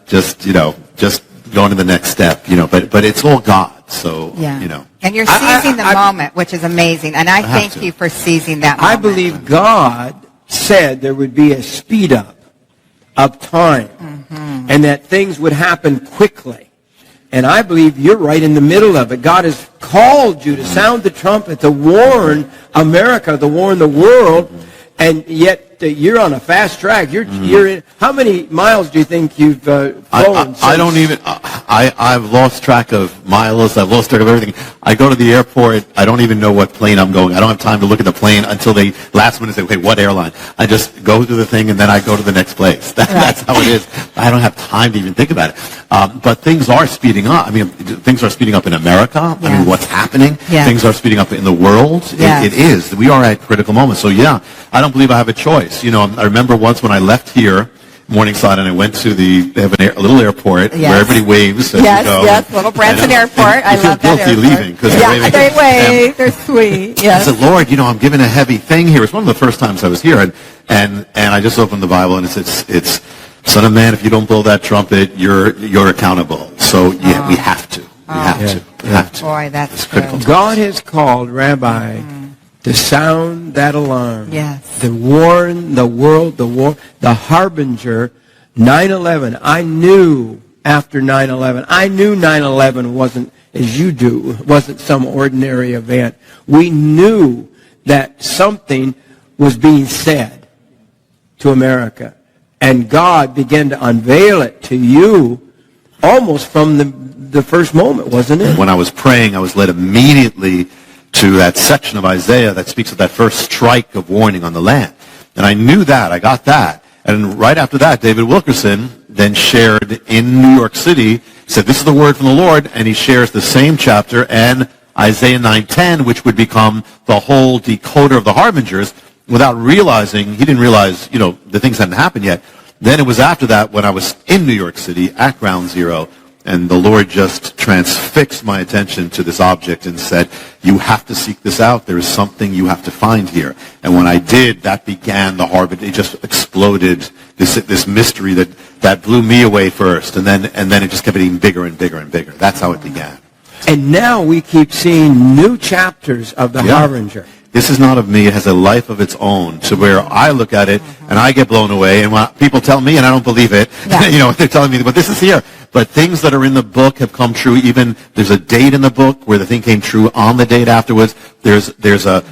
just going to the next step, but it's all God. So, And you're seizing the moment, which is amazing. And I thank you for seizing that moment. I believe God said there would be a speed up of time and that things would happen quickly. And I believe you're right in the middle of it. God has called you to sound the trumpet, to warn America, to warn the world, and yet you're on a fast track. You're in, how many miles do you think you've flown? I don't even. I've lost track of miles. I've lost track of everything. I go to the airport. I don't even know what plane I'm going. I don't have time to look at the plane until they last minute say, "Okay, what airline?" I just go to the thing and then I go to the next place. That's how it is. I don't have time to even think about it. But things are speeding up. I mean, things are speeding up in America. I mean, what's happening? Things are speeding up in the world. It is. We are at critical moments. So I don't believe I have a choice. I remember once when I left here, Morningside, and I went to they have a little airport where everybody waves as you go. Yes, little Branson Airport. I love that airport. You feel guilty leaving because they wave. They're sweet. Yes. I said, Lord, I'm given a heavy thing here. It's one of the first times I was here, and I just opened the Bible, and it's Son of Man, if you don't blow that trumpet, you're accountable. So we have to. We have to. Boy, that's critical. God has called Rabbi to sound that alarm. Yes. To warn the world, the harbinger. 9/11. I knew after 9/11. I knew 9/11 wasn't, as you do, wasn't some ordinary event. We knew that something was being said to America. And God began to unveil it to you almost from the first moment, wasn't it? When I was praying, I was led immediately to that section of Isaiah that speaks of that first strike of warning on the land. And I knew that. I got that. And right after that, David Wilkerson then shared in New York City, said, this is the word from the Lord, and he shares the same chapter and Isaiah 9:10, which would become the whole decoder of the harbingers, without realizing, he didn't realize, the things hadn't happened yet. Then it was after that when I was in New York City at Ground Zero, and the Lord just transfixed my attention to this object and said, you have to seek this out. There is something you have to find here. And when I did, that began the harbinger. It just exploded, this mystery that blew me away first. And then it just kept getting bigger and bigger and bigger. That's how it began. And now we keep seeing new chapters of the harbinger. This is not of me. It has a life of its own, to where I look at it and I get blown away. And when people tell me, and I don't believe it, they're telling me, but this is here. But things that are in the book have come true. Even there's a date in the book where the thing came true on the date afterwards. There's a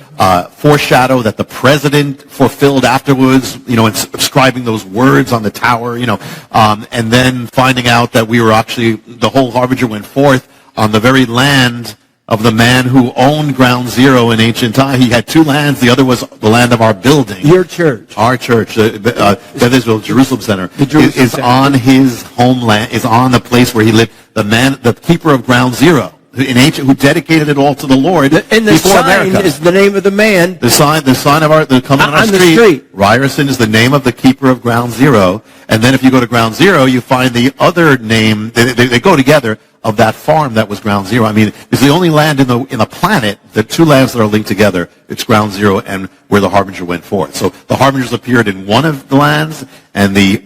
foreshadow that the president fulfilled afterwards, inscribing those words on the tower, and then finding out that we were actually, the whole harbinger went forth on the very land of the man who owned Ground Zero in ancient time. He had two lands. The other was the land of our building. Your church. Our church, Beth Israel Jerusalem Center, is on his homeland, is on the place where he lived. The keeper of Ground Zero, who dedicated it all to the Lord. And the sign America is the name of the man. The sign of the coming on our street. Ryerson is the name of the keeper of Ground Zero. And then if you go to Ground Zero, you find the other name. They go together. Of that farm that was Ground Zero. I mean, it's the only land in the planet, the two lands that are linked together. It's Ground Zero and where the harbinger went forth. So the harbingers appeared in one of the lands, and the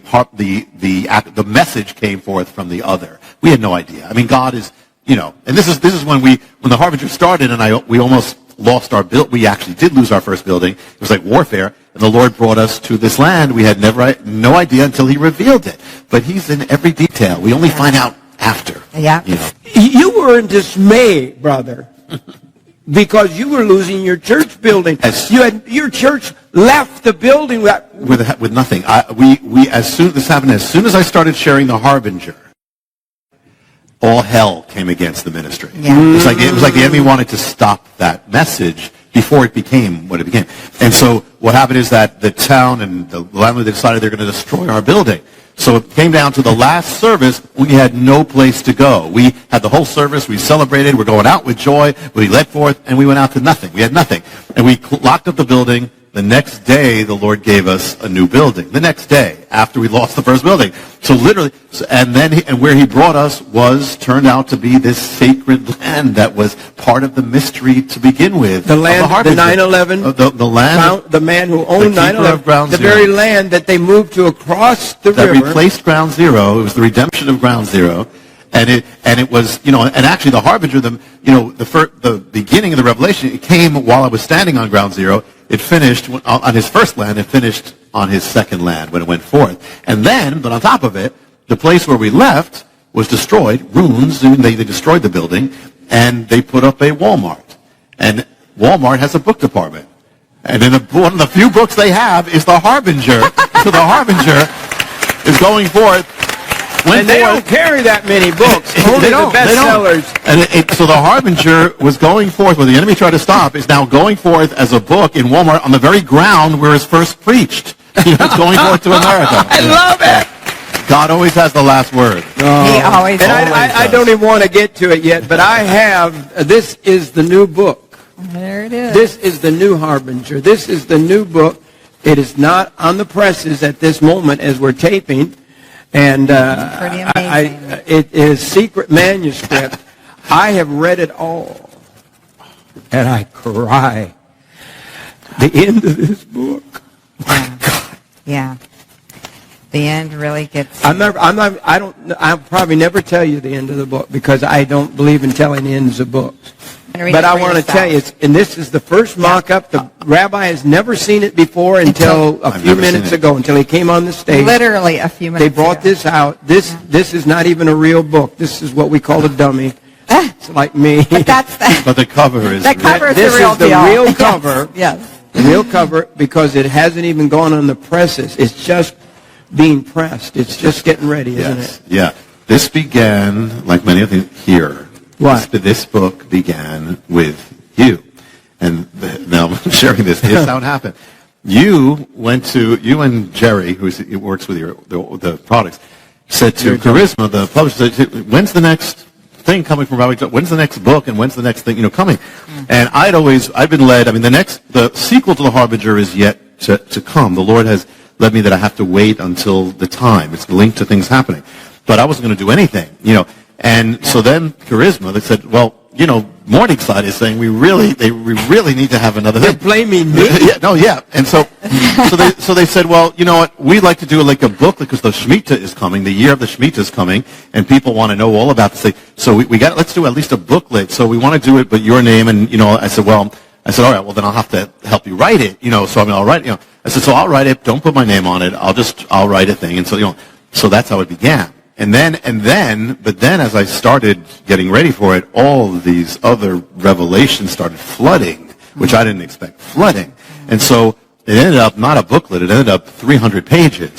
message came forth from the other. We had no idea. I mean, God is, and this is when the harbinger started, and we almost lost our build. We actually did lose our first building. It was like warfare, and the Lord brought us to this land. We had no idea until He revealed it. But He's in every detail. We only find out after. Yeah. You were in dismay, brother, because you were losing your church building. Your church left the building with nothing. As soon as I started sharing the harbinger, all hell came against the ministry. Yeah. It was like the enemy wanted to stop that message before it became what it became. And so what happened is that the town and the landlord decided they're going to destroy our building. So it came down to the last service. We had no place to go. We had the whole service. We celebrated. We're going out with joy. We led forth, and we went out to nothing. We had nothing. And we locked up the building, The next day, the Lord gave us a new building. The next day, after we lost the first building. So literally, and where he brought us turned out to be this sacred land that was part of the mystery to begin with. The land, the 9/11, the land, the man who owned 9/11, the very land that they moved to across the river. That replaced Ground Zero. It was the redemption of Ground Zero. And it was, and actually the harbinger, the beginning of the revelation, it came while I was standing on Ground Zero. It finished on his first land. It finished on his second land when it went forth. And then, but on top of it, the place where we left was destroyed, ruins. They destroyed the building, and they put up a Walmart. And Walmart has a book department. And one of the few books they have is the Harbinger. So the Harbinger is going forth. And they don't carry that many books. Only the bestsellers. And so the Harbinger was going forth, where the enemy tried to stop, is now going forth as a book in Walmart on the very ground where it's first preached. It's going forth to America. I love it. God always has the last word. He always And I don't even want to get to it yet, but I have, this is the new book. There it is. This is the new Harbinger. This is the new book. It is not on the presses at this moment as we're taping. And pretty amazing. It is secret manuscript. I have read it all, and I cry. The end of this book. Yeah. Yeah. The end really gets. I'll probably never tell you the end of the book because I don't believe in telling the ends of books. But I want to tell you, and this is the first mock-up. The rabbi has never seen it before until a few minutes ago, until he came on the stage. Literally a few minutes ago. They brought this out. This is not even a real book. This is what we call a dummy. It's like me. But but the cover is the cover is this the real is the deal. real cover. Yes. The real cover, because it hasn't even gone on the presses. It's just being pressed. It's just getting ready, isn't it? Yeah. This began, like many of things here. What? This book began with you. And now I'm sharing this. Here's how it happened. You and Jerry, who works with the products, said to Charisma, the publisher, said, when's the next thing coming from Rabbi John? When's the next book and when's the next thing coming? And I've been led, the sequel to the Harbinger is yet to come. The Lord has led me that I have to wait until the time. It's linked to things happening. But I wasn't going to do anything, And so then Charisma, they said, well, Morningside is saying we really need to have another thing. They're blaming me? Yeah. And so they said, well, you know what, we'd like to do like a book because the Shemitah is coming, the year of the Shemitah is coming, and people want to know all about this thing. So let's do at least a booklet. So we want to do it, but your name, and, I said, all right, well then I'll have to help you write it, so I'll write, I said, so I'll write it, don't put my name on it, I'll write a thing. And so, so that's how it began. But then as I started getting ready for it, all of these other revelations started flooding, which I didn't expect, flooding. And so it ended up not a booklet, it ended up 300 pages,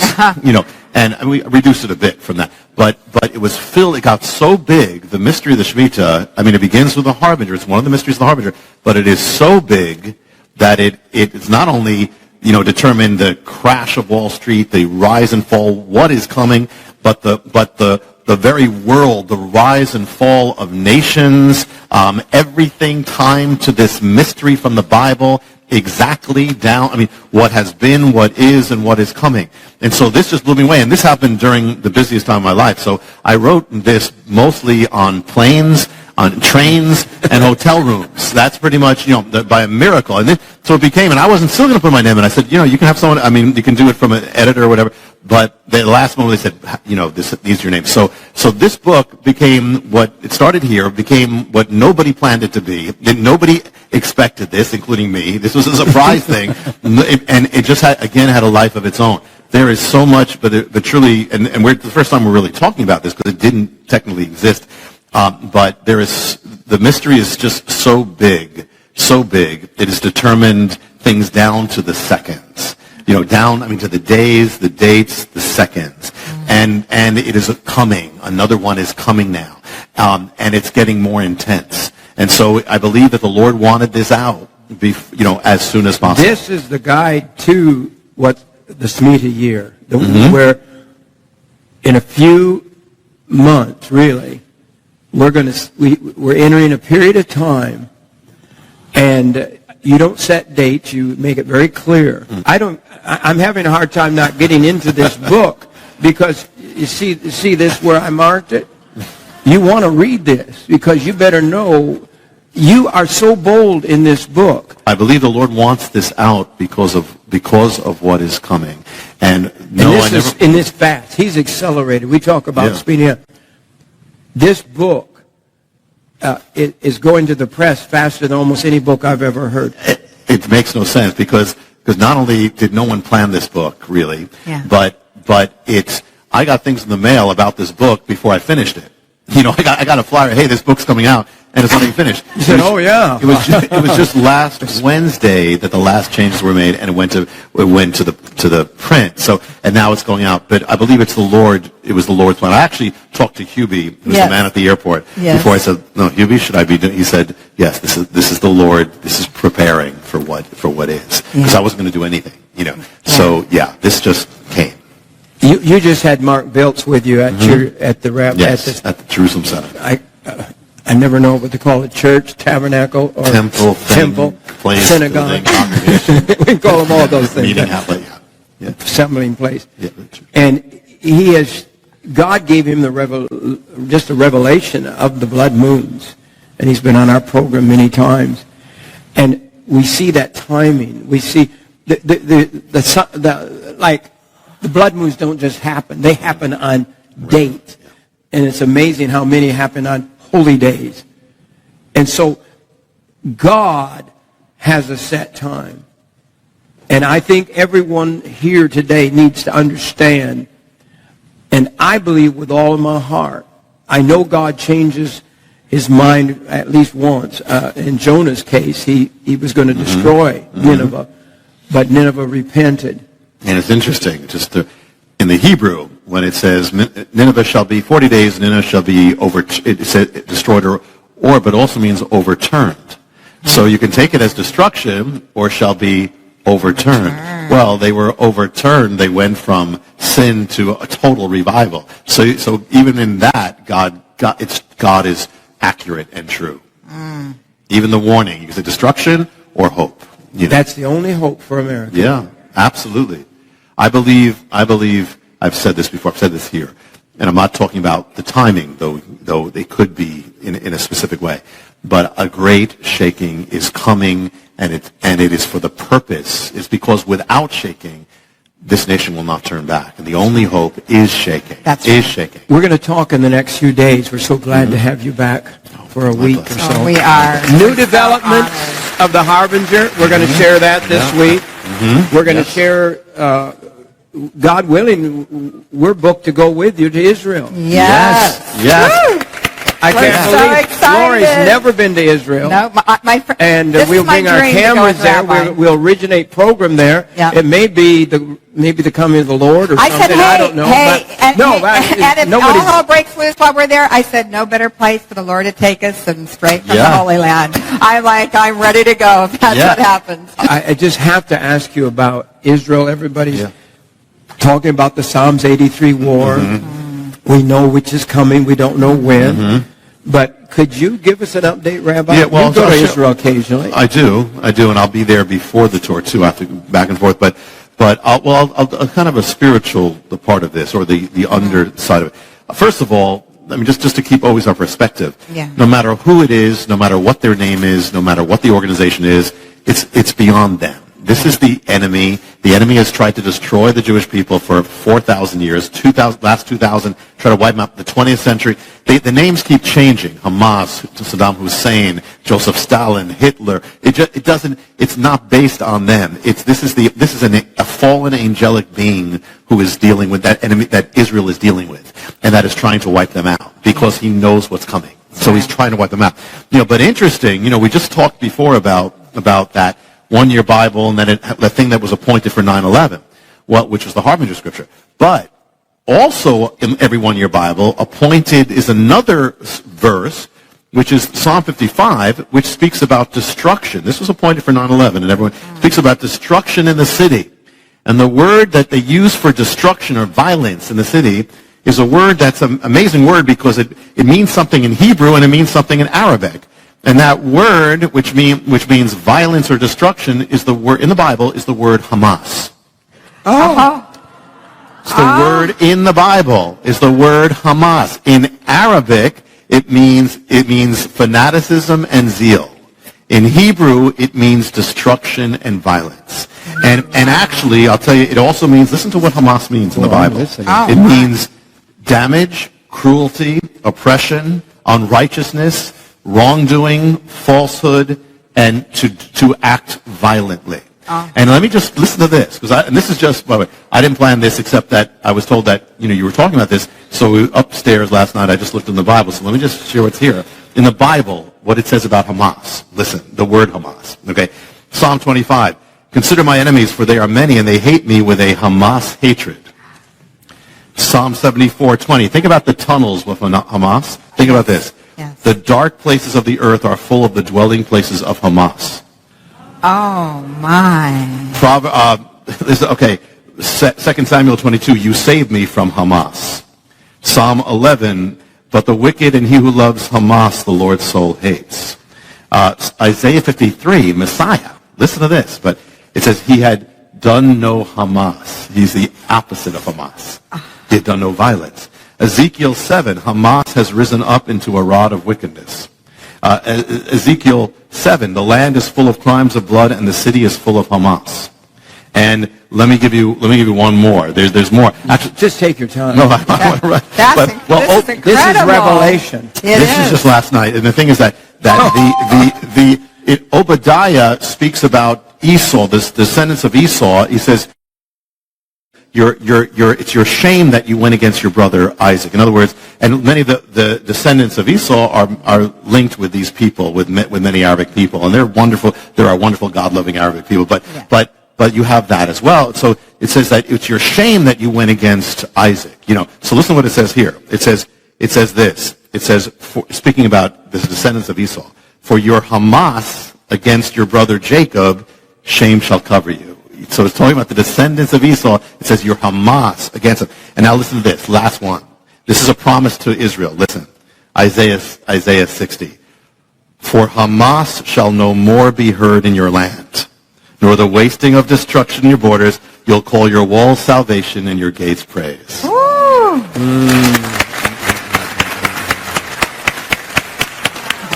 and we reduced it a bit from that. But it was filled, it got so big, the mystery of the Shemitah, it begins with the Harbinger, it's one of the mysteries of the Harbinger, but it is so big that it's not only, determined the crash of Wall Street, the rise and fall, what is coming, but the very world, the rise and fall of nations, everything timed to this mystery from the Bible, exactly down, what has been, what is, and what is coming. And so this just blew me away, and this happened during the busiest time of my life. So I wrote this mostly on planes, on trains, and hotel rooms. That's pretty much, by a miracle. And then, so it became, and I wasn't still going to put my name in. I said, you can have someone, you can do it from an editor or whatever. But the last moment they said, these are your names. So this book became it started here, became what nobody planned it to be. Nobody expected this, including me. This was a surprise thing. And it just had a life of its own. There is so much, but truly, and we're the first time we're really talking about this because it didn't technically exist. But the mystery is just so big. It has determined things down to the seconds. Down, to the days, the dates, the seconds. And it is coming. Another one is coming now. And it's getting more intense. And so I believe that the Lord wanted this out, as soon as possible. This is the guide to what the Shemitah year, where in a few months, really, we're entering a period of time, and you don't set dates. You make it very clear. I'm having a hard time not getting into this book because you see this where I marked it? You want to read this because you better know you are so bold in this book. I believe the Lord wants this out because of what is coming. And in this fast, he's accelerated. We talk about speeding up. This book is going to the press faster than almost any book I've ever heard. It makes no sense because not only did no one plan this book, really, but I got things in the mail about this book before I finished it. You know, I got a flyer, hey, this book's coming out, and it's not even finished. You said, oh, yeah. It was just last Wednesday that the last changes were made, and it went to the print. So, and now it's going out. But I believe it was the Lord's plan. I actually talked to Hubie, who's the man at the airport, before I said, no, Hubie, should I be doing? He said, yes, this is the Lord. This is preparing for what is. Because I wasn't going to do anything, you know. So, this just came. You just had Mark Biltz with you at at the Jerusalem Center. I never know what to call it: church, tabernacle, or temple, place, synagogue. Building, we can call them all those things. Meeting outlet, assembling place. And God gave him just a revelation of the blood moons, and he's been on our program many times. And we see that timing. We see the blood moons don't just happen. They happen on date. And it's amazing how many happen on holy days. And so God has a set time. And I think everyone here today needs to understand, and I believe with all of my heart, I know God changes his mind at least once. In Jonah's case, he was going to destroy Nineveh, but Nineveh repented. And it's interesting, in the Hebrew, when it says Nineveh shall be 40 days, Nineveh shall be destroyed but also means overturned. So you can take it as destruction or shall be overturned. Well, they were overturned. They went from sin to a total revival. So even in that, God is accurate and true. Even the warning, you can say destruction or hope. You know? That's the only hope for America. Yeah, absolutely. I believe, I've said this before, I've said this here, and I'm not talking about the timing, though they could be in a specific way, but a great shaking is coming, and it is for the purpose. It's because without shaking, this nation will not turn back, and the only hope is shaking. Shaking. We're going to talk in the next few days. We're so glad to have you back for a week or so. We are. New developments of the Harbinger. We're going to share that this week. We're going to share, God willing, we're booked to go with you to Israel. Yes. I can't believe Lori's never been to Israel. No, my friend. And we'll bring our cameras there. We'll originate program there. Yeah. It may be the coming of the Lord or something. I said, I don't know. And if all hell breaks loose while we're there, I said, no better place for the Lord to take us than straight from the Holy Land. I'm ready to go if that's what happens. I just have to ask you about Israel. Everybody's talking about the Psalms 83 war. We know which is coming. We don't know when. But could you give us an update, Rabbi? Yeah, well, you go to Israel occasionally. I do, and I'll be there before the tour too. I have to go back and forth, but I'll kind of a spiritual part of this, or the underside of it. First of all, I mean, just to keep always our perspective. No matter who it is, no matter what their name is, no matter what the organization is, it's beyond them. This is the enemy. The enemy has tried to destroy the Jewish people for 4,000 years, last 2,000, try to wipe them out in the 20th century. The names keep changing. Hamas, Saddam Hussein, Joseph Stalin, Hitler. It's not based on them. This is a fallen angelic being who is dealing with that enemy that Israel is dealing with, and that is trying to wipe them out because he knows what's coming. So he's trying to wipe them out. But interesting, we just talked before about that one-year Bible, and then the thing that was appointed for 9/11, which was the Harbinger scripture. But also in every one-year Bible, appointed is another verse, which is Psalm 55, which speaks about destruction. This was appointed for 9/11, and everyone speaks about destruction in the city. And the word that they use for destruction or violence in the city is a word that's an amazing word because it means something in Hebrew and it means something in Arabic. And that word, which means violence or destruction, is the word in the Bible is the word Hamas. Oh. It's the word in the Bible is the word Hamas. In Arabic, it means fanaticism and zeal. In Hebrew, it means destruction and violence. And actually, I'll tell you, it also means, listen to what Hamas means in the Bible. It means damage, cruelty, oppression, unrighteousness, wrongdoing, falsehood, and to act violently. And let me just listen to this, and this is just, by the way, I didn't plan this except that I was told that, you were talking about this, so upstairs last night I just looked in the Bible, so let me just share what's here. In the Bible, what it says about Hamas. Listen, the word Hamas, okay? Psalm 25, consider my enemies, for they are many, and they hate me with a Hamas hatred. Psalm 74:20, think about the tunnels with Hamas. Think about this. Yes. The dark places of the earth are full of the dwelling places of Hamas. Oh, my. 2 Samuel 22, you saved me from Hamas. Psalm 11, but the wicked and he who loves Hamas, the Lord's soul hates. Isaiah 53, Messiah. Listen to this, but it says he had done no Hamas. He's the opposite of Hamas. He had done no violence. Ezekiel 7, Hamas has risen up into a rod of wickedness. Ezekiel 7, the land is full of crimes of blood and the city is full of Hamas. And let me give you one more. There's more. Actually, just take your time. No, This is incredible. This is Revelation. This is just last night. And the thing is that Obadiah speaks about Esau, the descendants of Esau. He says, it's your shame that you went against your brother Isaac. In other words, and many of the descendants of Esau are linked with these people, with many Arabic people, and they're wonderful. There are wonderful, God-loving Arabic people, but you have that as well. So it says that it's your shame that you went against Isaac. So listen to what it says here. It says this. It says, speaking about the descendants of Esau, for your Hamas against your brother Jacob, shame shall cover you. So it's talking about the descendants of Esau. It says your Hamas against them. And now listen to this, last one. This is a promise to Israel. Listen, Isaiah 60. For Hamas shall no more be heard in your land, nor the wasting of destruction in your borders. You'll call your walls salvation and your gates praise.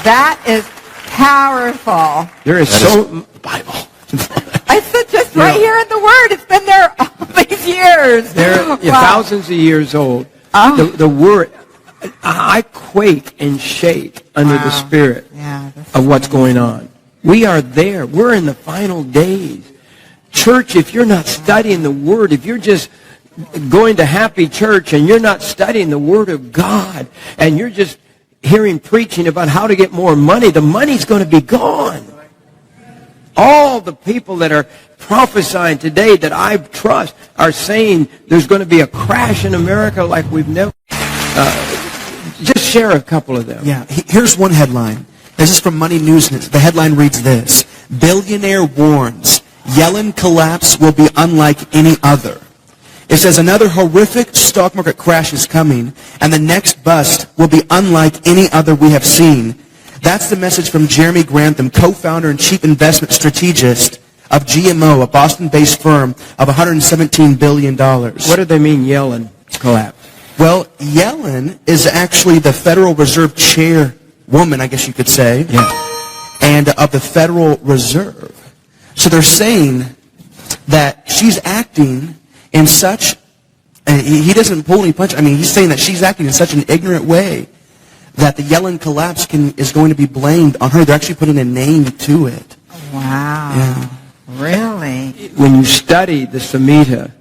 That is powerful. There is the Bible. It's just right here in the Word. It's been there all these years. They're thousands of years old. The Word, I quake and shake under the Spirit of what's going on. We are there. We're in the final days. Church, if you're not studying the Word, if you're just going to happy church and you're not studying the Word of God, and you're just hearing preaching about how to get more money, the money's going to be gone. All the people that are prophesying today that I trust are saying there's going to be a crash in America like we've never. Just share a couple of them. Yeah, here's one headline. This is from Money News. The headline reads this: Billionaire warns Yellen collapse will be unlike any other. It says another horrific stock market crash is coming, and the next bust will be unlike any other we have seen. That's the message from Jeremy Grantham, co-founder and chief investment strategist of GMO, a Boston-based firm of $117 billion. What do they mean, Yellen collapse? Well, Yellen is actually the Federal Reserve chairwoman, I guess you could say, and of the Federal Reserve. So they're saying that she's acting in such, he doesn't pull any punches. I mean, he's saying that she's acting in such an ignorant way that the Yellen collapse is going to be blamed on her. They're actually putting a name to it. Wow. Yeah. Really? When you study the Samhita,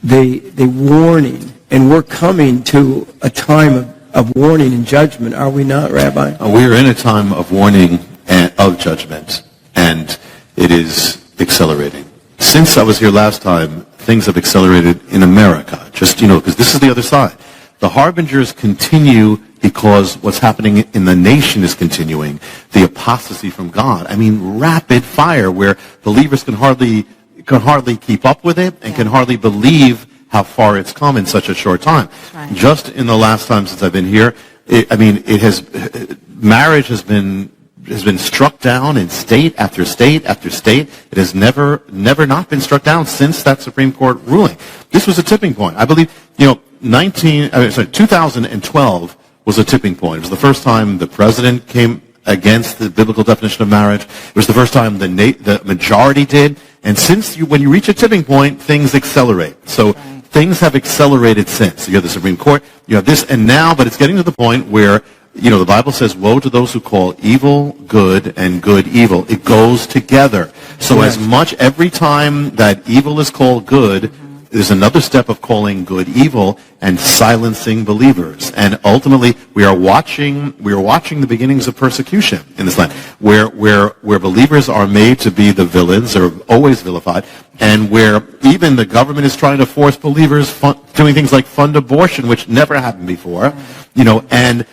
the warning, and we're coming to a time of warning and judgment, are we not, Rabbi? We are in a time of warning and of judgment, and it is accelerating. Since I was here last time, things have accelerated in America. Just, because this is the other side. The harbingers continue because what's happening in the nation is continuing. The apostasy from God. I mean, rapid fire where believers can hardly keep up with it and can hardly believe how far it's come in such a short time. Right. Just in the last time since I've been here, marriage has been has been struck down in state after state after state. It has never not been struck down since that Supreme Court ruling. This was a tipping point. I believe, 2012 was a tipping point. It was the first time the president came against the biblical definition of marriage. It was the first time the majority did. And when you reach a tipping point, things accelerate. So things have accelerated since. You have the Supreme Court, you have this, and now, but it's getting to the point where, the Bible says, woe to those who call evil good and good evil. It goes together. So as much every time that evil is called good, there's another step of calling good evil and silencing believers. And ultimately, we are watching the beginnings of persecution in this land, where believers are made to be the villains, or always vilified, and where even the government is trying to force believers doing things like fund abortion, which never happened before, and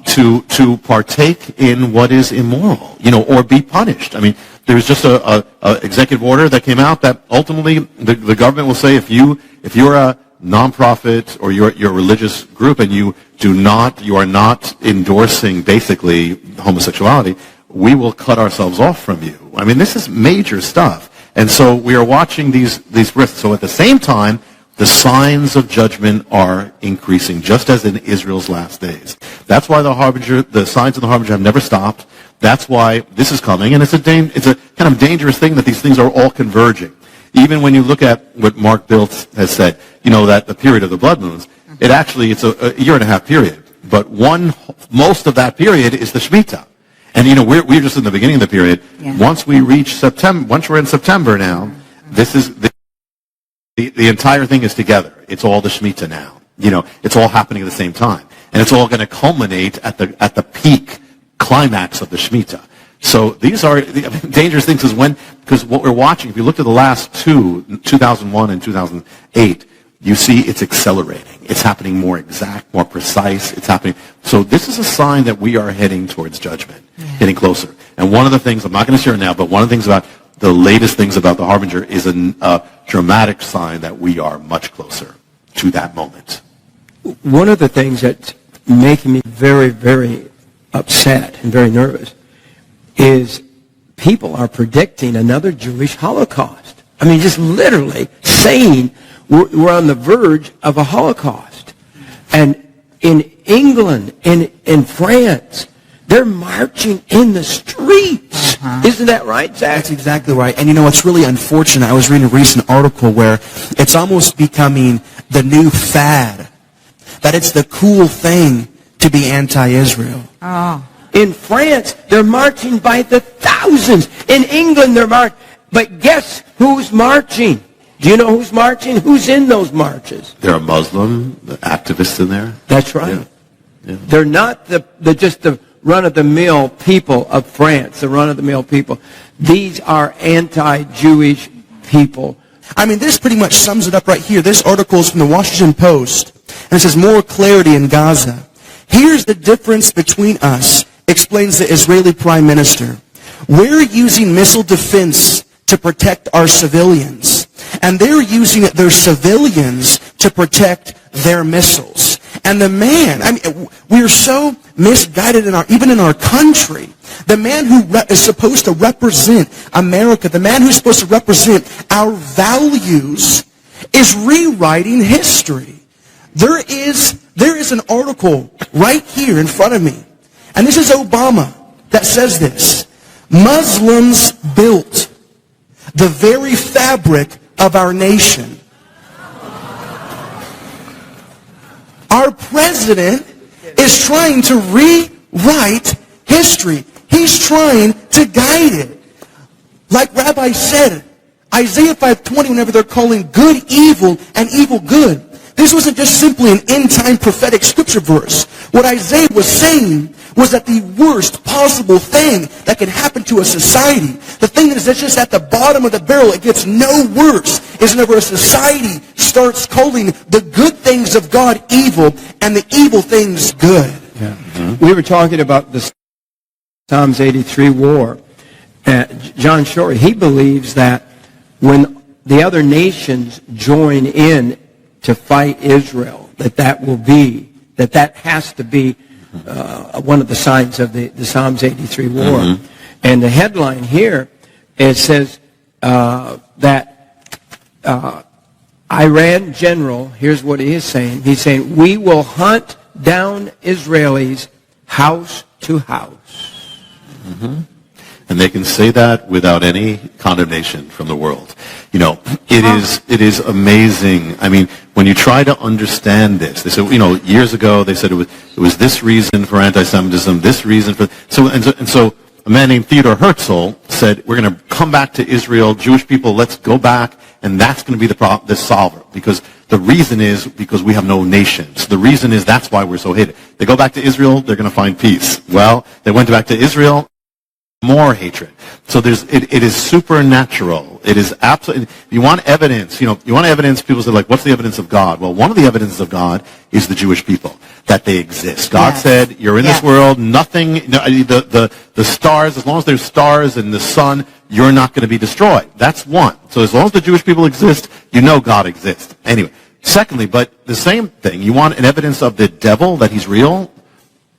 to partake in what is immoral, or be punished. I mean, there was just a executive order that came out that ultimately the government will say, if you're a nonprofit or you're a religious group and you are not endorsing basically homosexuality, we will cut ourselves off from you. I mean, this is major stuff. And so we are watching these risks. So at the same time, the signs of judgment are increasing, just as in Israel's last days. That's why the signs of the harbinger have never stopped. That's why this is coming, and it's a kind of dangerous thing that these things are all converging. Even when you look at what Mark Biltz has said, that the period of the blood moons, it's a year and a half period. But most of that period is the Shemitah. And, we're just in the beginning of the period. Yeah. Once we reach September, once we're in September now, this is the entire thing is together. It's all the Shemitah now. It's all happening at the same time. And it's all going to culminate at the peak climax of the Shemitah. So these are dangerous things because what we're watching, if you look at the last 2001 and 2008, you see it's accelerating. It's happening more exact, more precise. It's happening. So this is a sign that we are heading towards judgment, getting closer. And one of the things, I'm not going to share now, but one of the things about the latest things about the harbinger is a dramatic sign that we are much closer to that moment. One of the things that's making me very, very upset and very nervous is people are predicting another Jewish Holocaust. I mean, just literally saying we're on the verge of a Holocaust. And in England, in France, they're marching in the streets. Isn't that right, Zach? That's exactly right. And it's really unfortunate. I was reading a recent article where it's almost becoming the new fad, that it's the cool thing to be anti-Israel. Oh. In France, they're marching by the thousands. In England, they're marching. But guess who's marching? Do you know who's marching? Who's in those marches? There are Muslim activists in there. That's right. Yeah. Yeah. They're not just the run-of-the-mill people of France, the run-of-the-mill people. These are anti-Jewish people. I mean, this pretty much sums it up right here. This article is from the Washington Post, and it says, more clarity in Gaza. Here's the difference between us, explains the Israeli Prime Minister. We're using missile defense to protect our civilians, and they're using their civilians to protect their missiles. And the man, we're so misguided even in our country. The man who is supposed to represent America, the man who's supposed to represent our values, is rewriting history. There is an article right here in front of me, and this is Obama, that says this: Muslims built the very fabric of our nation. Our president is trying to rewrite history. He's trying to guide it. Like Rabbi said, Isaiah 5:20, whenever they're calling good evil and evil good, this wasn't just simply an end-time prophetic scripture verse. What Isaiah was saying was that the worst possible thing that can happen to a society, the thing that is just at the bottom of the barrel, it gets no worse, is whenever a society starts calling the good things of God evil and the evil things good. Yeah. Mm-hmm. We were talking about the Psalms 83 war. John Shorey, he believes that when the other nations join in to fight Israel, that has to be one of the signs of the Psalms 83 war. And the headline here, it says that Iran general, here's what he is saying. He's saying, we will hunt down Israelis house to house. And they can say that without any condemnation from the world. You know, it is amazing. I mean, when you try to understand this, they said, you know, years ago they said it was this reason for anti-Semitism, this reason for so a man named Theodor Herzl said, we're going to come back to Israel, Jewish people, let's go back, and that's going to be the solver, because the reason is because we have no nations. The reason is that's why we're so hated. They go back to Israel, they're going to find peace. Well, they went back to Israel, more hatred. So it is supernatural. It is absolutely, you want evidence, you want evidence, people say like, what's the evidence of God? Well, one of the evidences of God is the Jewish people, that they exist. God said, you're in this world, nothing, the stars, as long as there's stars and the sun, you're not going to be destroyed. That's one. So as long as the Jewish people exist, you know God exists. Anyway, secondly, but the same thing, you want an evidence of the devil, that he's real?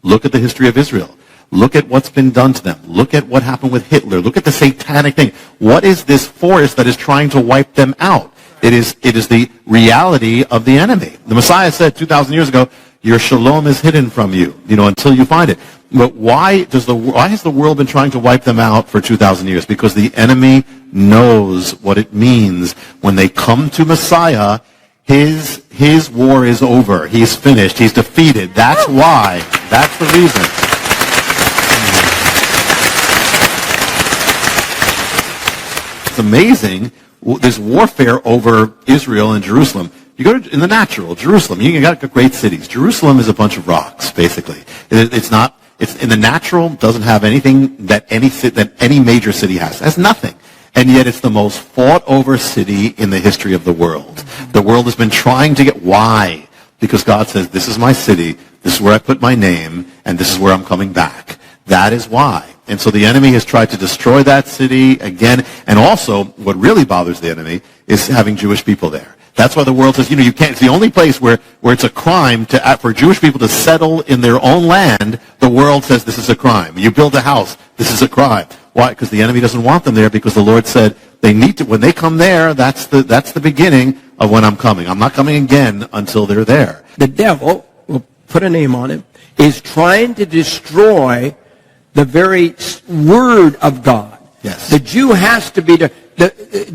Look at the history of Israel. Look at what's been done to them. Look at what happened with Hitler. Look at the satanic thing. What is this force that is trying to wipe them out? It is the reality of the enemy. The Messiah said 2,000 years ago, your shalom is hidden from you, until you find it. But why has the world been trying to wipe them out for 2,000 years? Because the enemy knows what it means when they come to Messiah. His war is over. He's finished. He's defeated. That's why. That's the reason. It's amazing. There's warfare over Israel and Jerusalem. You go in the natural, Jerusalem, you got great cities. Jerusalem is a bunch of rocks, basically. It's in the natural, doesn't have anything that any major city has. It has nothing. And yet it's the most fought over city in the history of the world. The world has been trying to get, why? Because God says, this is my city, this is where I put my name, and this is where I'm coming back. That is why. And so the enemy has tried to destroy that city again. And also, what really bothers the enemy is having Jewish people there. That's why the world says, you can't, it's the only place where it's a crime for Jewish people to settle in their own land. The world says this is a crime. You build a house, this is a crime. Why? Because the enemy doesn't want them there, because the Lord said they need to, when they come there, that's the beginning of when I'm coming. I'm not coming again until they're there. The devil, we'll put a name on him, is trying to destroy the very word of God. Yes. The Jew has to be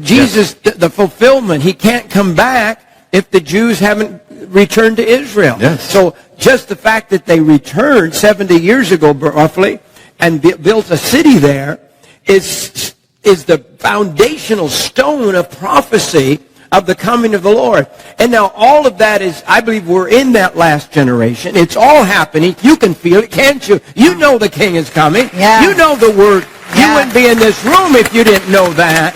Jesus, the fulfillment. He can't come back if the Jews haven't returned to Israel. Yes. So just the fact that they returned 70 years ago, roughly, and built a city there is the foundational stone of prophecy of the coming of the Lord. And now all of that is, I believe we're in that last generation. It's all happening. You can feel it, can't you? You know the King is coming. Yeah. You know the Word. Yeah. You wouldn't be in this room if you didn't know that.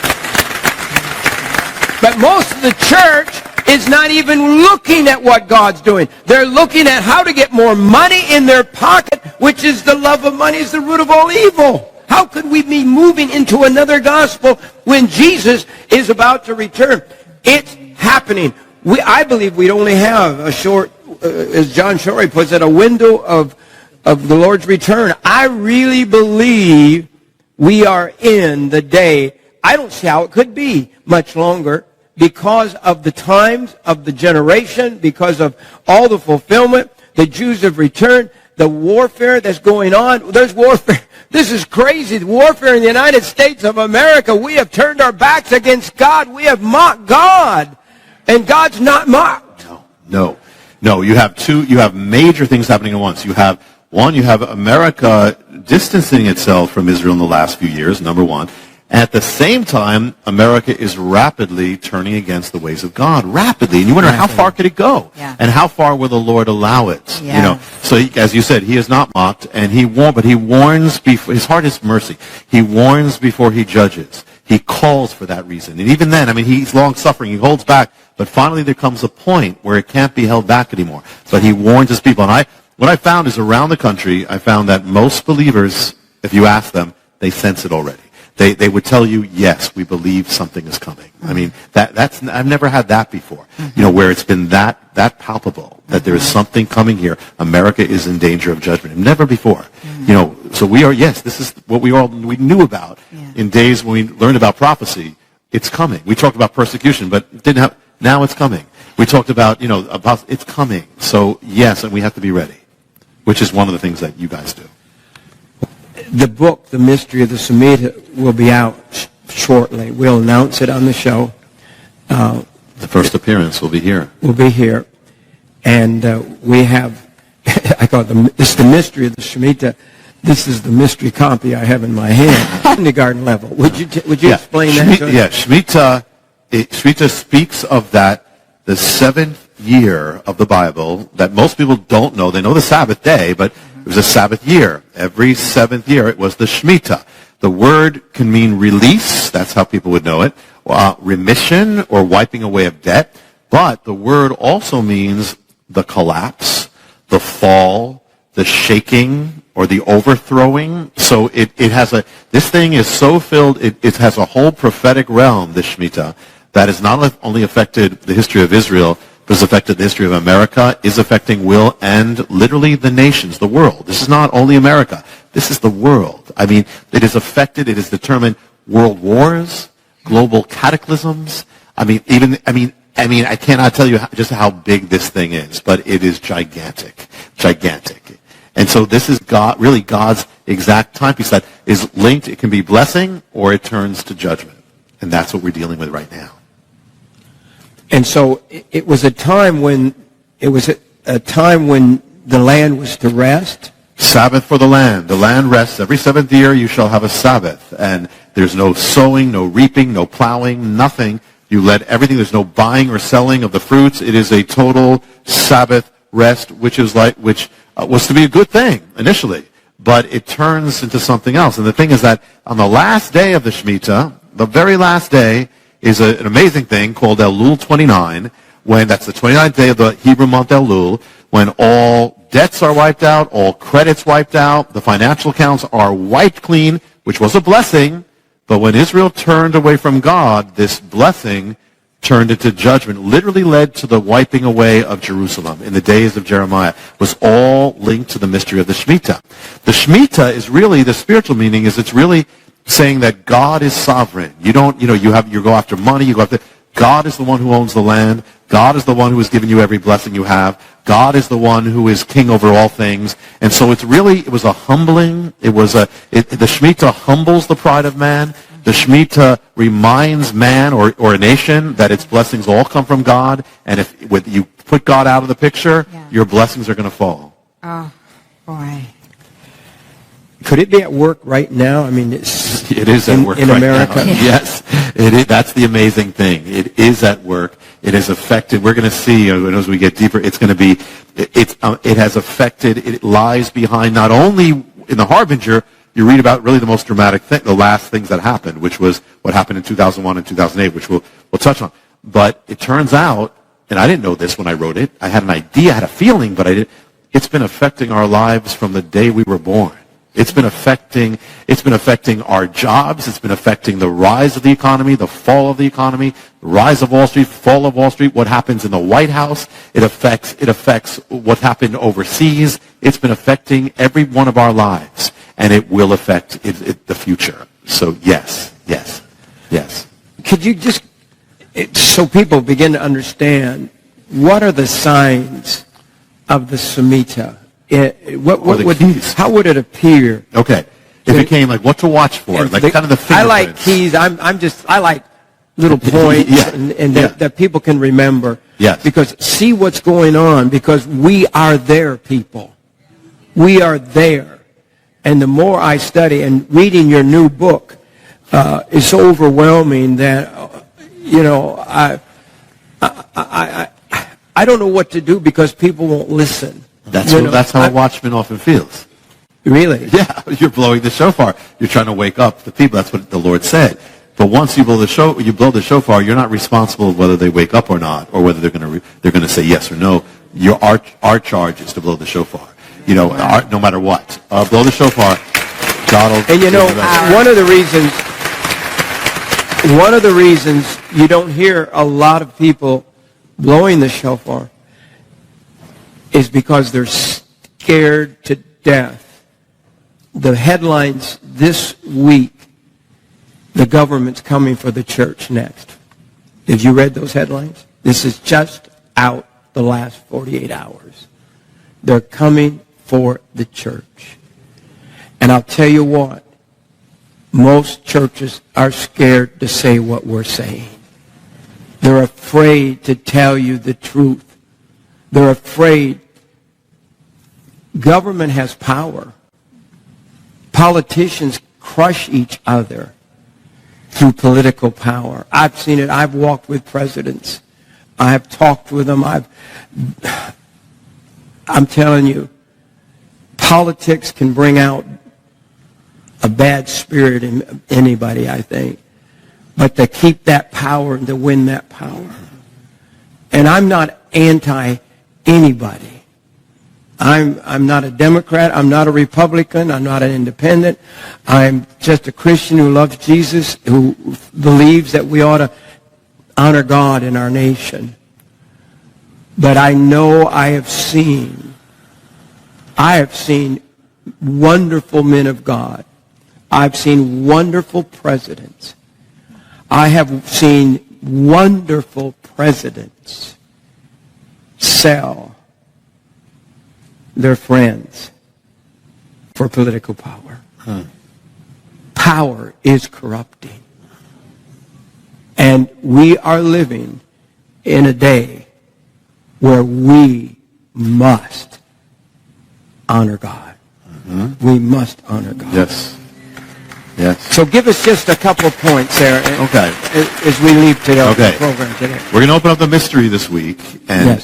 But most of the church is not even looking at what God's doing. They're looking at how to get more money in their pocket, which is the love of money is the root of all evil. How could we be moving into another gospel when Jesus is about to return? It's happening. I believe we'd only have a short, as John Shorey puts it, a window of the Lord's return. I really believe we are in the day. I don't see how it could be much longer because of the times of the generation, because of all the fulfillment. The Jews have returned. The warfare that's going on. There's warfare. This is crazy. The warfare in the United States of America. We have turned our backs against God. We have mocked God. And God's not mocked. No. You have major things happening at once. You have America distancing itself from Israel in the last few years, number one. At the same time, America is rapidly turning against the ways of God. Rapidly. And you wonder, how far could it go? Yeah. And how far will the Lord allow it? Yeah. So as you said, he is not mocked, and he warns before, his heart is mercy. He warns before he judges. He calls for that reason. And even then, he's long-suffering. He holds back. But finally there comes a point where it can't be held back anymore. But he warns his people. And what I found is around the country, I found that most believers, if you ask them, they sense it already. they would tell you, yes, we believe something is coming. I mean, that's I've never had that before. Where it's been that palpable that there is something coming here. America is in danger of judgment. Never before. So we are. Yes, this is what we knew about in days when we learned about prophecy. It's coming. We talked about persecution, but didn't have. Now it's coming. We talked about about it's coming. So yes, and we have to be ready, which is one of the things that you guys do. The book, The Mystery of the Shemitah, will be out shortly. We'll announce it on the show. The first appearance will be here. We'll be here. And we have, it's The Mystery of the Shemitah. This is the mystery copy I have in my hand, kindergarten level. Would you explain that to us? Yeah, Shemitah speaks of that, the seventh year of the Bible that most people don't know. They know the Sabbath day, but it was a Sabbath year. Every seventh year, it was the Shemitah. The word can mean release. That's how people would know it. Remission or wiping away of debt. But the word also means the collapse, the fall, the shaking, or the overthrowing. So this thing is so filled, it has a whole prophetic realm, this Shemitah, that has not only affected the history of Israel, but has affected the history of America, is affecting and literally the nations, the world. This is not only America. This is the world. I mean, it has determined world wars, global cataclysms. I cannot tell you just how big this thing is, but it is gigantic. And so this is God's exact timepiece that is linked. It can be blessing or it turns to judgment. And that's what we're dealing with right now. And so it was a time when the land was to rest. Sabbath for the land. The land rests. Every seventh year you shall have a Sabbath. And there's no sowing, no reaping, no plowing, nothing. You let everything. There's no buying or selling of the fruits. It is a total Sabbath rest, which was to be a good thing initially. But it turns into something else. And the thing is that on the last day of the Shemitah, the very last day, is an amazing thing called Elul 29, that's the 29th day of the Hebrew month Elul, when all debts are wiped out, all credits wiped out, the financial accounts are wiped clean, which was a blessing, but when Israel turned away from God, this blessing turned into judgment, literally led to the wiping away of Jerusalem in the days of Jeremiah, was all linked to the mystery of the Shemitah. The Shemitah is really, the spiritual meaning is it's really saying that God is sovereign. You go after money, God is the one who owns the land. God is the one who has given you every blessing you have. God is the one who is king over all things. And so it was a humbling, the Shemitah humbles the pride of man. The Shemitah reminds man or a nation that its blessings all come from God. And if you put God out of the picture, your blessings are going to fall. Oh, boy. Could it be at work right now? I mean, it is at work in right America. Now. Yes, it is. That's the amazing thing. It is at work. It has affected. We're going to see as we get deeper. It's going to be. It has affected. It lies behind not only in the Harbinger. You read about really the most dramatic thing, the last things that happened, which was what happened in 2001 and 2008, which we'll touch on. But it turns out, and I didn't know this when I wrote it. I had an idea, I had a feeling, but I didn't. It's been affecting our lives from the day we were born. It's been affecting our jobs. It's been affecting the rise of the economy, the fall of the economy, the rise of Wall Street, fall of Wall Street, what happens in the White House. It affects what happened overseas. It's been affecting every one of our lives, and it will affect the future. So yes. Could you just, so people begin to understand, what are the signs of the Shemitah? How would it appear? Okay. It became like what to watch for, kind of the fingerprints. I like keys. I like little points that people can remember. Yes. Because see what's going on, because we are there, people. We are there. And the more I study, and reading your new book is so overwhelming that, I don't know what to do because people won't listen. That's how a watchman often feels. Really? Yeah, you're blowing the shofar. You're trying to wake up the people. That's what the Lord said. But once you blow the shofar, you're not responsible whether they wake up or not, or whether they're going to say yes or no. Our charge is to blow the shofar. No matter what, blow the shofar. God will. And one of the reasons One of the reasons you don't hear a lot of people blowing the shofar is because they're scared to death. The headlines this week, the government's coming for the church next. Have you read those headlines? This is just out the last 48 hours. They're coming for the church. And I'll tell you what, most churches are scared to say what we're saying. They're afraid to tell you the truth. They're afraid. Government has power. Politicians crush each other through political power. I've seen it. I've walked with presidents. I have talked with them. I'm telling you, politics can bring out a bad spirit in anybody, I think. But to keep that power and to win that power. And I'm not anti-anybody. I'm not a Democrat. I'm not a Republican. I'm not an independent. I'm just a Christian who loves Jesus, who believes that we ought to honor God in our nation. But I know I have seen wonderful men of God. I've seen wonderful presidents. I have seen wonderful presidents sell their friends for political power. Power is corrupting. And we are living in a day where we must honor God. We must honor God. Yes. Yes. So give us just a couple of points there as we leave today, the program today. We're going to open up the mystery this week, and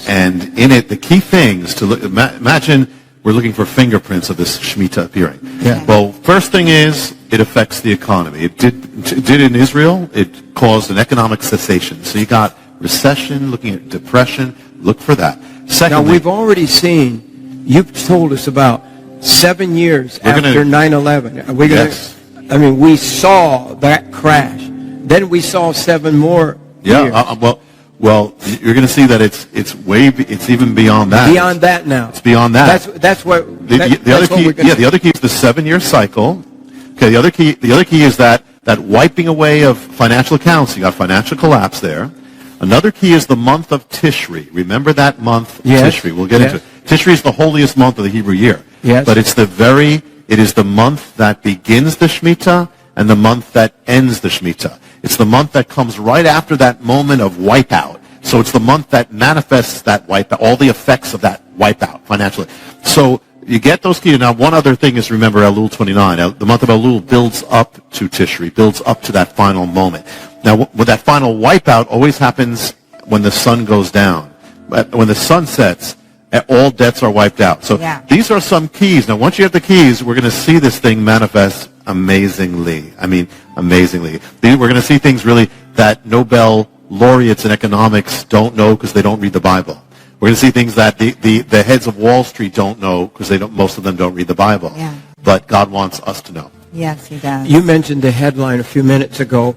in it, the key things to look. Imagine we're looking for fingerprints of this Shemitah appearing. Yeah. Well, first thing is, it affects the economy. It did in Israel. It caused an economic cessation. So you got recession, looking at depression. Look for that. Secondly, now, we've already seen, you've told us about 7 years after 9/11. Yes. We saw that crash. Then we saw 7 more years. Well, you're going to see that it's even beyond that. Beyond that now. It's beyond that. That's what the other key is the 7-year cycle. Okay, the other key is that wiping away of financial accounts. You got financial collapse there. Another key is the month of Tishri. Remember that month, Tishri. We'll get into it. Tishri is the holiest month of the Hebrew year. Yes. But it is the month that begins the Shemitah and the month that ends the Shemitah. It's the month that comes right after that moment of wipeout. So it's the month that manifests that wipeout, all the effects of that wipeout financially. So you get those keys. Now, one other thing is, remember Elul 29. The month of Elul builds up to Tishri, builds up to that final moment. Now, that final wipeout always happens when the sun goes down. When the sun sets, all debts are wiped out. So these are some keys. Now, once you have the keys, we're going to see this thing manifest amazingly. I mean, amazingly. We're going to see things really that Nobel laureates in economics don't know because they don't read the Bible. We're going to see things that the heads of Wall Street don't know because most of them don't read the Bible. Yeah. But God wants us to know. Yes, he does. You mentioned the headline a few minutes ago.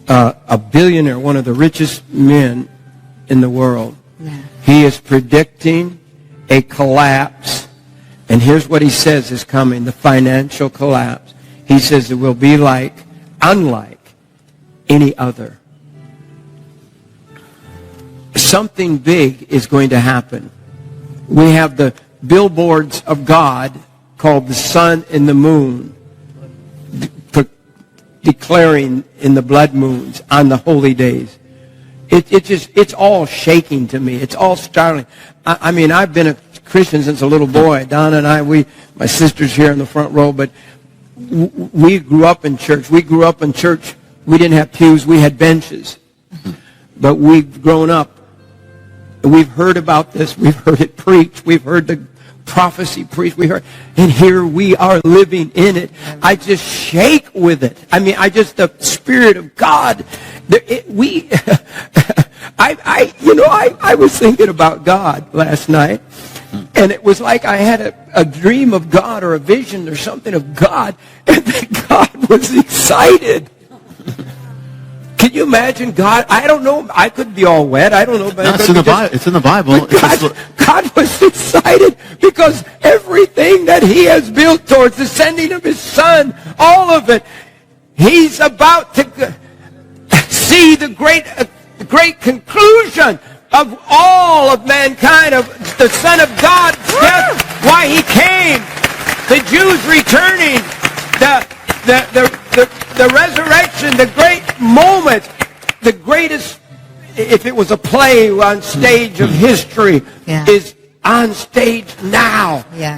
A billionaire, one of the richest men in the world, he is predicting a collapse. And here's what he says is coming, the financial collapse. He says it will be unlike any other. Something big is going to happen. We have the billboards of God called the sun and the moon, declaring in the blood moons on the holy days. It's all shaking to me. It's all startling. I've been a Christian since a little boy. Donna and I, my sister's here in the front row, but we grew up in church. We didn't have pews. We had benches. But we've grown up. We've heard about this. We've heard it preached. We've heard the prophecy preached. And here we are living in it. I just shake with it. The Spirit of God. I was thinking about God last night, and it was like I had a dream of God or a vision or something of God, and that God was excited. Could you imagine God? I don't know. I could be all wet. I don't know. But No, it's in the Bible. It's in the Bible. God was excited because everything that he has built towards the sending of his son, all of it, he's about to see the great conclusion of all of mankind, of the Son of God's death, why he came, the Jews returning, the resurrection, the great moment, the greatest, if it was a play on stage of history, is on stage now. Yeah.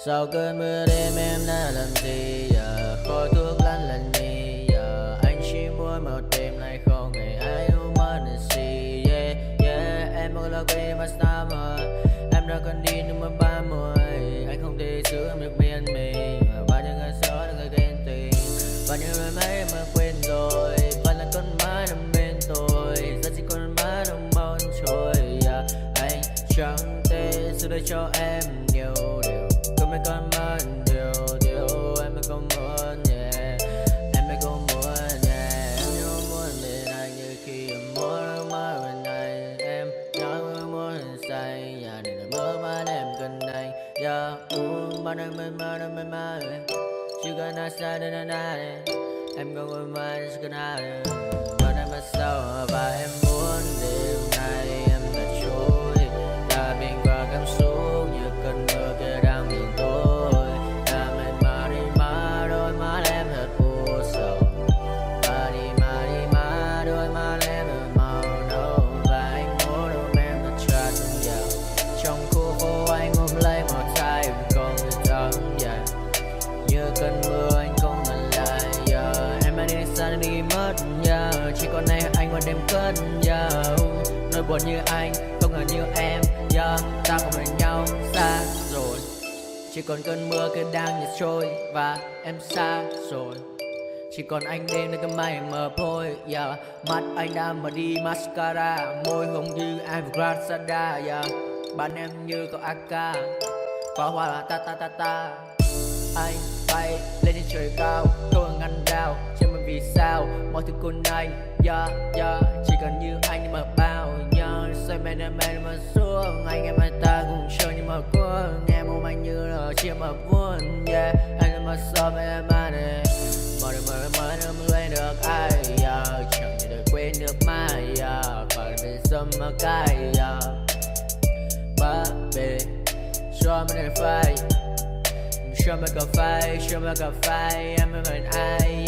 Sau cơn mưa đêm em đã làm gì giờ? Khói thuốc lăn lành mi giờ. Anh chỉ muốn một đêm này không hề ai humanity. Yeah, yeah, em muốn là quê mà summer. Em đã cần đi nhưng mà 30. Anh không thể giữ em được bên mình. Bao nhiêu ngày gió được người ghen tình. Bao nhiêu lời mấy em đã quên rồi. Vẫn là con mãi nằm bên tôi. Giờ chỉ còn mãi nằm mong trôi. Yeah, anh chẳng thể giữ được cho em nhiều điều. Mấy con mơn điều em mới không muốn yeah. Em mới không muốn yeah. Em nhớ muốn bên anh như khi em muốn mơ bên anh. Em nhớ muốn say nhà để là mơ mà em cần anh yeah. Bao năm bên mơ chỉ cần ai sai đến anh em không ngồi mãi chỉ cần ai bao năm mà sau và em muốn đêm nay em đã trôi đã bên qua cảm xúc như cơn mưa kia đang miền tôi đã mệt mà đi mà đôi má em thật u sầu mà đi mà đôi má em thật màu nâu và anh muốn ôm em thật chặt vào trong khu phố anh ôm lấy một tay không thể thắng dài như cơn mưa anh không ngần lại em anh đi xa đi mất chỉ còn nay anh qua đêm cất nỗi buồn như anh không ngờ như em ta không bên nhau xa rồi chỉ còn cơn mưa kia đang nhạt trôi và em xa rồi chỉ còn anh đêm nơi cái mày mờ thôi, yeah. Mắt anh đã mở đi mascara, môi hồng như Avrasada, yeah. Bạn em như cậu AK, pháo hoa là ta ta ta ta. Anh bay lên trên trời cao, không ngăn đao, cho mình vì sao mọi thứ của anh, yeah, yeah. Chỉ cần như anh mà bao, yeah. Say mê mà xuống, anh em ta cùng chơi nhưng mà cuốn, nghe mong anh như là chia mà buồn, yeah. Anh mà so với em này, mở đừng quên được ai, yeah. Chẳng thể được quên được mai, yeah. Và bên sớm mà cay, yeah. Baby, show me the fight, show me the fight, em mới mình ai,